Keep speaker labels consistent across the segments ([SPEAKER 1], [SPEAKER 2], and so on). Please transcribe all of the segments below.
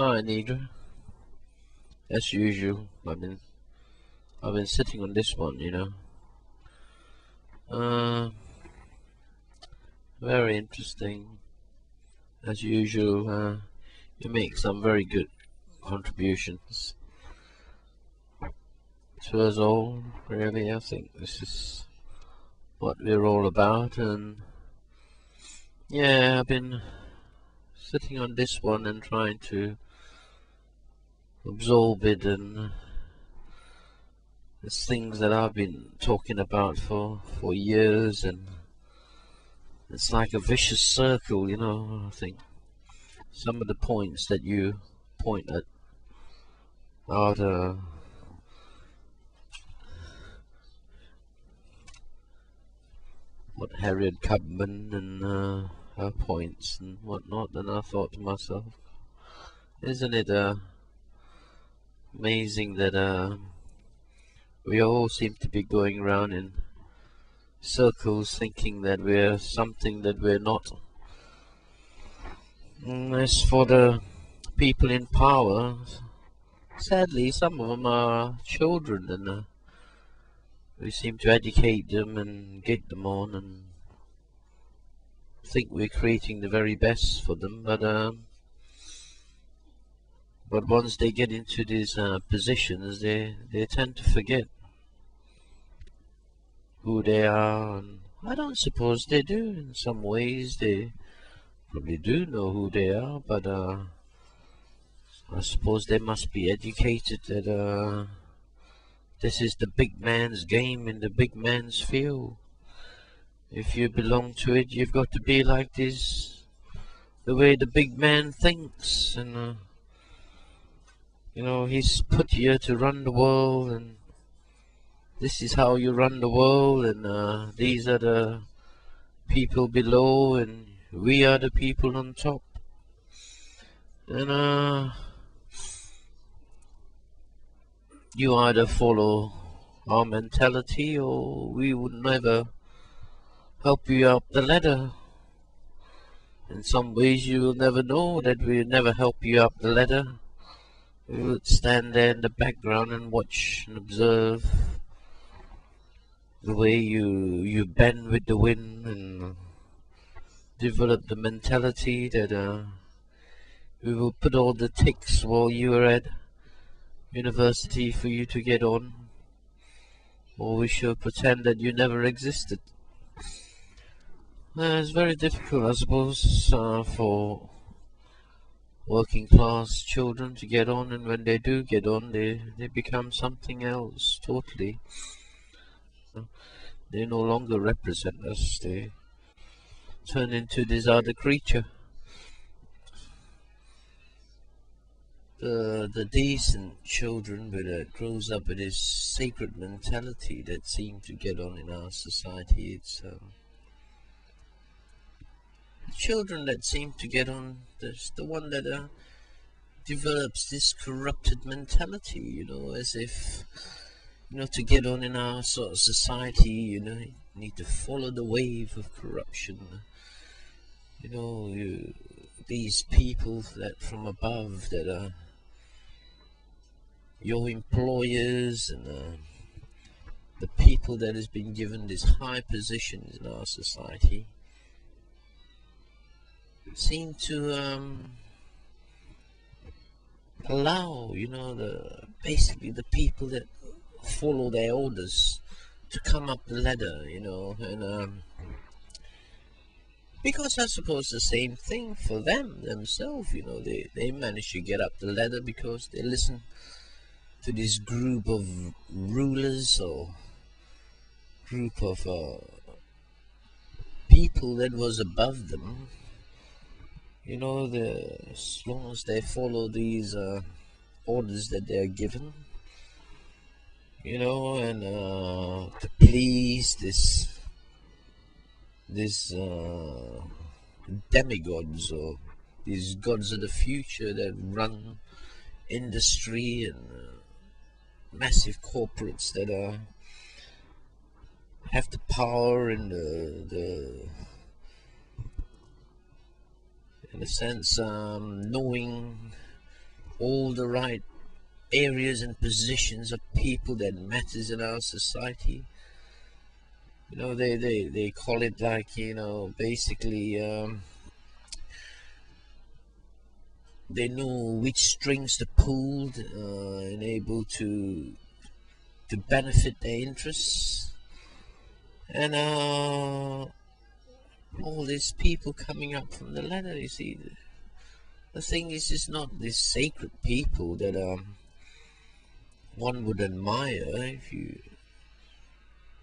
[SPEAKER 1] Hi, Nidra. As usual, I've been sitting on this one. Uh, Very interesting. As usual, you make some very good contributions to us all. Really, I think this is what we're all about, and yeah, I've been sitting on this one and trying to absorb it, and it's things that I've been talking about for years, and it's like a vicious circle. I think some of the points that you point at are what Harriet Tubman and her points and whatnot, and I thought to myself, isn't it amazing that we all seem to be going around in circles thinking that we're something that we're not. As for the people in power, sadly some of them are children, and we seem to educate them and get them on and think we're creating the very best for them, but once they get into these positions, they tend to forget who they are, and I don't suppose they do. In some ways, they probably do know who they are, but I suppose they must be educated that this is the big man's game in the big man's field. If you belong to it, you've got to be like this, the way the big man thinks, and he's put here to run the world, and this is how you run the world, and these are the people below, and we are the people on top. And you either follow our mentality, or we would never help you up the ladder. In some ways, you will never know that we never help you up the ladder. We would stand there in the background and watch and observe the way you bend with the wind, and develop the mentality that we will put all the ticks while you are at university for you to get on, or we shall pretend that you never existed. It's very difficult, I suppose, for working class children to get on, and when they do get on, they become something else totally. They no longer represent us, they turn into this other creature. The decent children that grows up with this sacred mentality that seem to get on in our society, it's children that seem to get on, that's the one that develops this corrupted mentality, as if, to get on in our sort of society, you need to follow the wave of corruption. These people that from above that are your employers, and the people that has been given these high positions in our society seem to allow basically the people that follow their orders to come up the ladder, and because I suppose the same thing for them themselves, they manage to get up the ladder because they listen to this group of rulers or group of people that was above them. As long as they follow these orders that they're given, and to please this demigods, or these gods of the future that run industry, and massive corporates that have the power and in a sense knowing all the right areas and positions of people that matters in our society. They call it like, basically, they know which strings to pull, and able to benefit their interests. And all these people coming up from the ladder, you see, the thing is, it's not these sacred people that one would admire,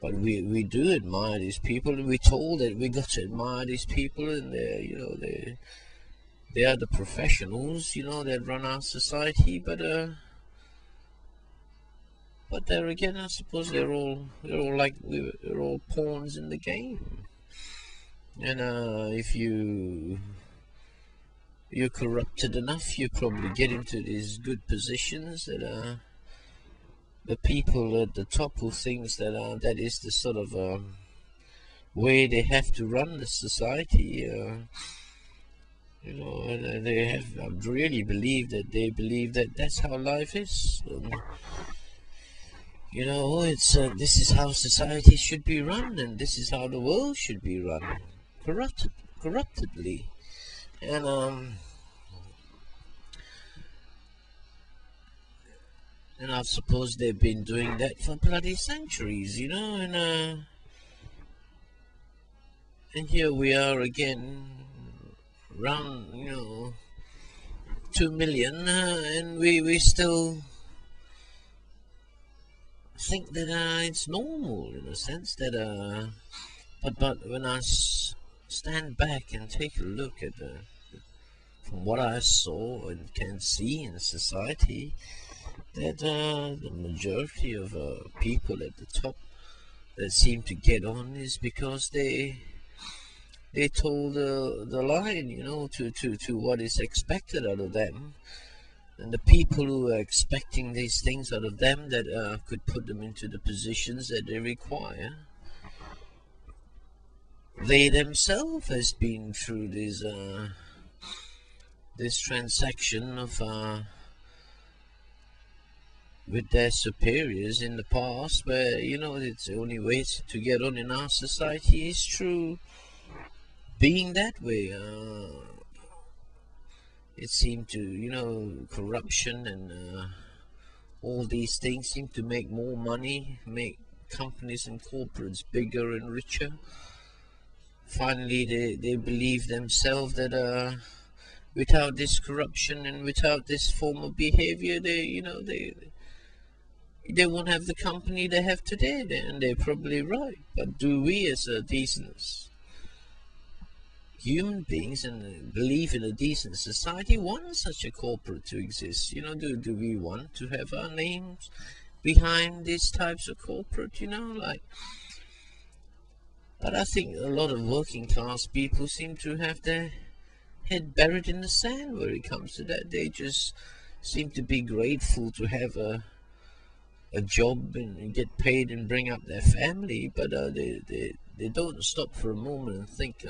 [SPEAKER 1] but we do admire these people, and we're told that we got to admire these people, and they are the professionals, that run our society. But there again, I suppose they're all pawns in the game. And if you're corrupted enough, you probably get into these good positions that the people at the top who thinks that that is the sort of way they have to run the society. And they have really believe that that's how life is. It's this is how society should be run, and this is how the world should be run, corruptedly. And I suppose they've been doing that for bloody centuries, and here we are again, round, 2 million, and we still think that it's normal, in a sense that but when I stand back and take a look at from what I saw and can see in society, that the majority of people at the top that seem to get on is because they told the line, to what is expected out of them. And the people who are expecting these things out of them that could put them into the positions that they require, they themselves has been through this transaction of with their superiors in the past, where it's the only way to get on in our society is through being that way. It seemed to, corruption and all these things seem to make more money, make companies and corporates bigger and richer. Finally, they believe themselves that without this corruption and without this form of behavior, they won't have the company they have today, and they're probably right. But do we, as a decent human beings and believe in a decent society, want such a corporate to exist? Do we want to have our names behind these types of corporate? But I think a lot of working class people seem to have their head buried in the sand where it comes to that. They just seem to be grateful to have a job and get paid and bring up their family, but they don't stop for a moment and think,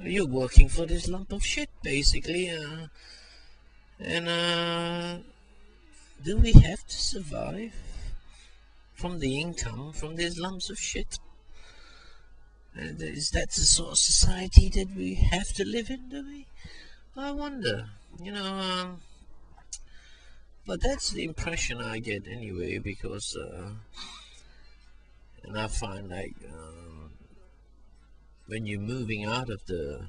[SPEAKER 1] you're working for this lump of shit, basically, and do we have to survive from the income from these lumps of shit? And is that the sort of society that we have to live in, do we? I wonder, but that's the impression I get anyway, because and I find like when you're moving out of the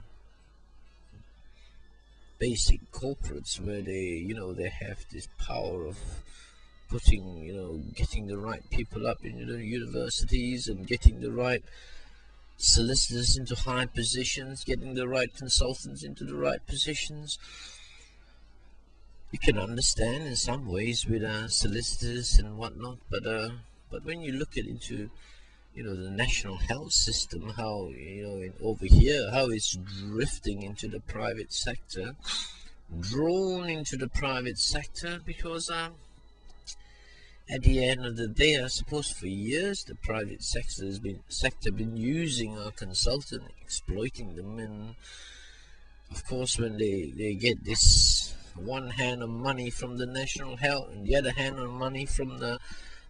[SPEAKER 1] basic corporates where they have this power of putting, getting the right people up in universities and getting the right solicitors into high positions, getting the right consultants into the right positions. You can understand in some ways with solicitors and whatnot, but when you look into the national health system, how over here how it's drifting into the private sector, drawn into the private sector, because at the end of the day, I suppose for years the private sector has been using our consultant, exploiting them, and of course when they get this one hand on money from the national health and the other hand on money from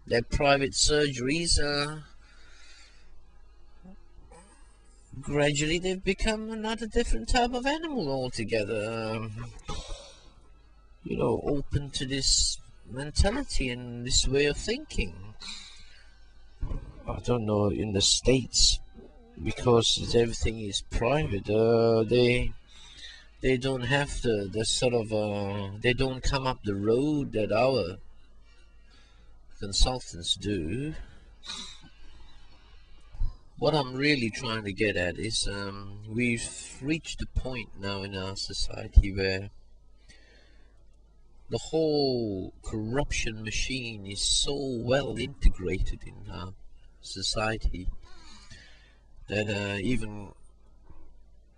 [SPEAKER 1] their private surgeries, gradually they've become another different type of animal altogether. Open to this mentality and this way of thinking. I don't know, in the States, because everything is private, they don't have the sort of, they don't come up the road that our consultants do. What I'm really trying to get at is we've reached a point now in our society where the whole corruption machine is so well integrated in our society that even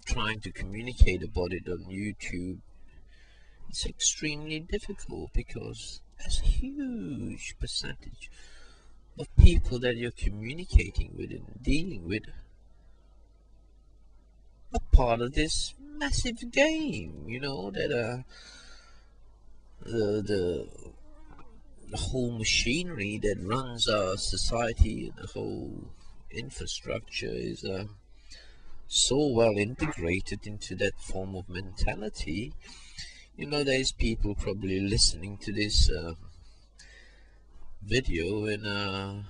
[SPEAKER 1] trying to communicate about it on YouTube, it's extremely difficult, because there's a huge percentage of people that you're communicating with and dealing with are part of this massive game, that the whole machinery that runs our society and the whole infrastructure is so well integrated into that form of mentality. There's people probably listening to this video and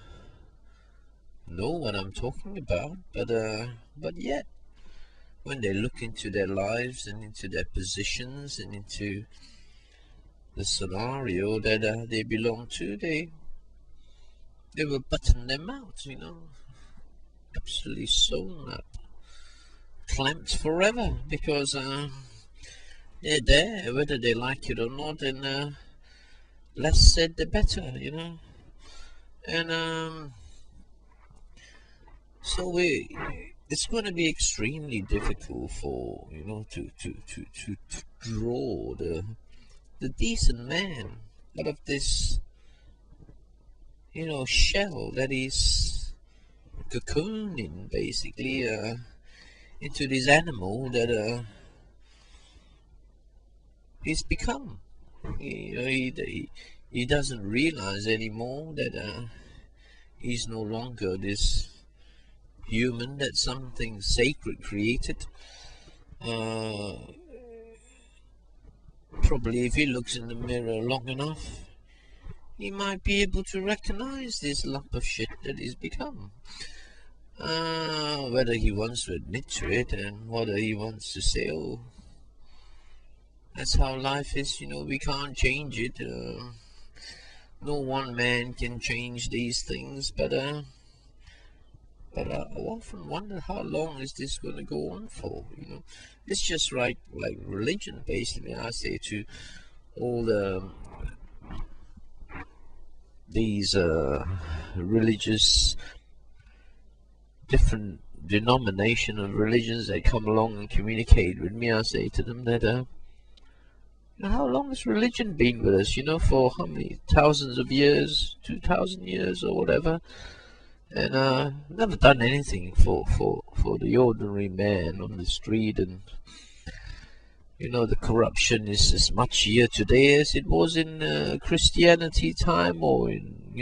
[SPEAKER 1] know what I'm talking about, but yet when they look into their lives and into their positions and into the scenario that they belong to, they will button their mouths, absolutely sewn up, clamped forever, because they're there whether they like it or not, and less said the better, and so it's going to be extremely difficult for to draw the decent man out of this shell that is cocooning basically into this animal that he's become. He doesn't realize anymore that he's no longer this human that something sacred created. Probably if he looks in the mirror long enough, he might be able to recognize this lump of shit that he's become. Whether he wants to admit to it and whether he wants to say, oh, that's how life is, we can't change it. No one man can change these things, but I often wonder how long is this going to go on for, It's just like religion, basically. I say to all these religious, different denomination of religions that come along and communicate with me, I say to them that how long has religion been with us, for how many thousands of years, 2,000 years or whatever, and never done anything for the ordinary man on the street. And the corruption is as much here today as it was in Christianity time, or in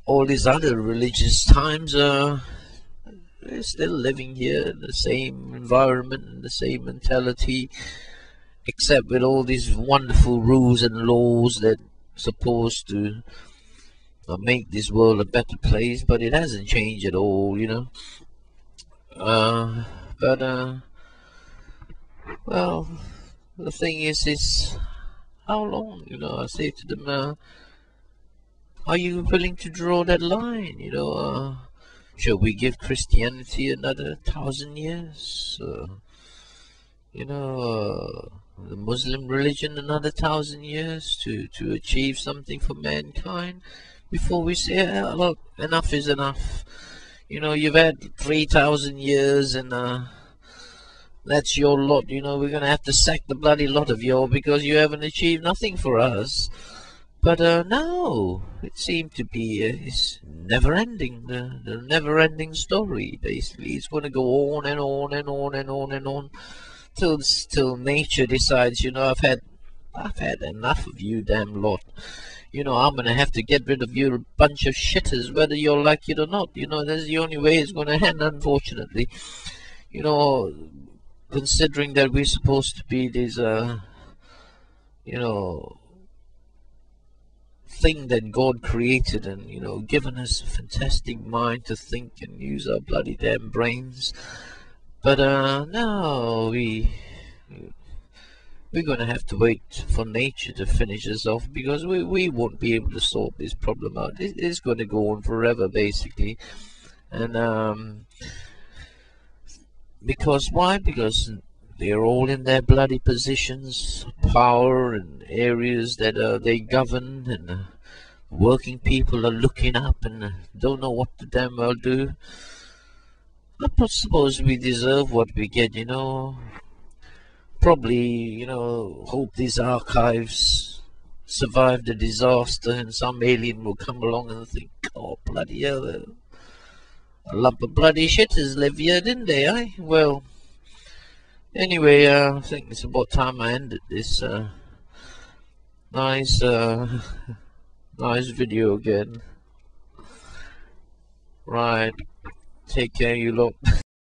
[SPEAKER 1] all these other religious times. They're still living here in the same environment and the same mentality, except with all these wonderful rules and laws that are supposed to make this world a better place, but it hasn't changed at all, well, the thing is how long, I say to them, are you willing to draw that line, shall we give Christianity another 1,000 years? The Muslim religion another 1,000 years to achieve something for mankind before we say, look, enough is enough. You've had 3,000 years and that's your lot. We're going to have to sack the bloody lot of you because you haven't achieved nothing for us. But no, it seemed to be it's never-ending, the never-ending story, basically. It's going to go on and on and on and on and on till nature decides, I've had enough of you, damn lot. I'm gonna have to get rid of you, a bunch of shitters, whether you're like it or not. That's the only way it's gonna end, unfortunately. You know, Considering that we're supposed to be this, thing that God created, and given us a fantastic mind to think and use our bloody damn brains. But no, we're gonna have to wait for nature to finish us off, because we won't be able to sort this problem out. It's gonna go on forever, basically. And because why? Because they're all in their bloody positions of power and areas that they govern, and working people are looking up and don't know what to damn well do. I suppose we deserve what we get, Probably, hope these archives survive the disaster, and some alien will come along and think, oh, bloody hell, a lump of bloody shitters live here, didn't they, eh? Well, anyway, I think it's about time I ended this nice nice video again. Right, take care, you lot.